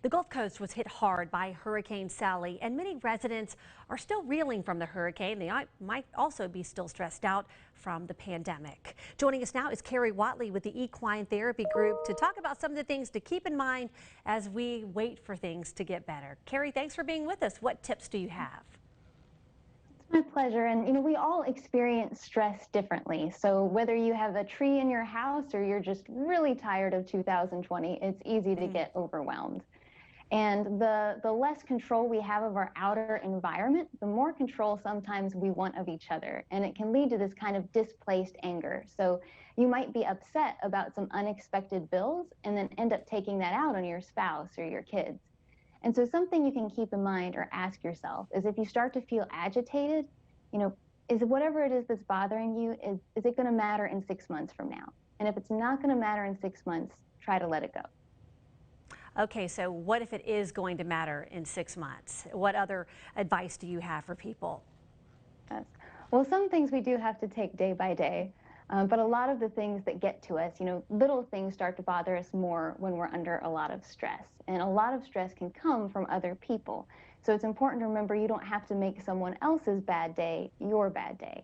The Gulf Coast was hit hard by Hurricane Sally, and many residents are still reeling from the hurricane. They might also be still stressed out from the pandemic. Joining us now is Carrie Watley with the Equine Therapy Group to talk about some of the things to keep in mind as we wait for things to get better. Carrie, thanks for being with us. What tips do you have? My pleasure. And we all experience stress differently. So whether you have a tree in your house or you're just really tired of 2020, it's easy to get overwhelmed. And the less control we have of our outer environment, the more control sometimes we want of each other. And it can lead to this kind of displaced anger. So you might be upset about some unexpected bills and then end up taking that out on your spouse or your kids. And so something you can keep in mind or ask yourself is if you start to feel agitated, is whatever it is that's bothering you, is it going to matter in 6 months from now? And if it's not going to matter in 6 months, try to let it go. Okay, so what if it is going to matter in 6 months? What other advice do you have for people? Yes. Well, some things we do have to take day by day, but a lot of the things that get to us, little things start to bother us more when we're under a lot of stress. And a lot of stress can come from other people. So it's important to remember you don't have to make someone else's bad day your bad day.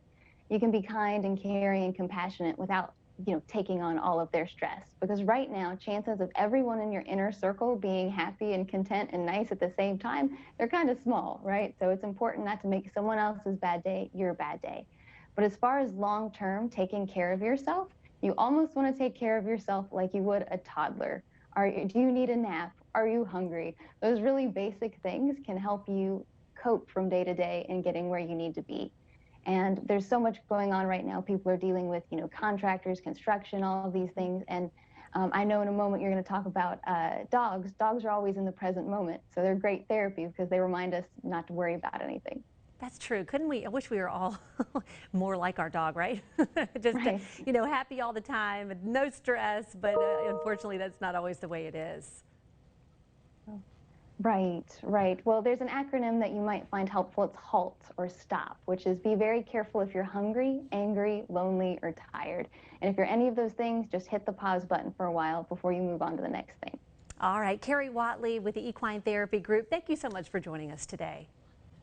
You can be kind and caring and compassionate without taking on all of their stress. Because right now, chances of everyone in your inner circle being happy and content and nice at the same time, they're kind of small, right? So it's important not to make someone else's bad day your bad day. But as far as long-term taking care of yourself, you almost want to take care of yourself like you would a toddler. Do you need a nap? Are you hungry? Those really basic things can help you cope from day to day and getting where you need to be. And there's so much going on right now. People are dealing with, contractors, construction, all of these things. And I know in a moment you're going to talk about dogs. Dogs are always in the present moment. So they're great therapy because they remind us not to worry about anything. That's true. Couldn't we? I wish we were all more like our dog, right? Just, Right. Happy all the time and no stress. But unfortunately, that's not always the way it is. Right, right. Well, there's an acronym that you might find helpful. It's HALT, or STOP, which is be very careful if you're hungry, angry, lonely, or tired. And if you're any of those things, just hit the pause button for a while before you move on to the next thing. All right. Carrie Watley with the Equine Therapy Group. Thank you so much for joining us today.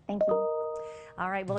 Thank you. All right. Well,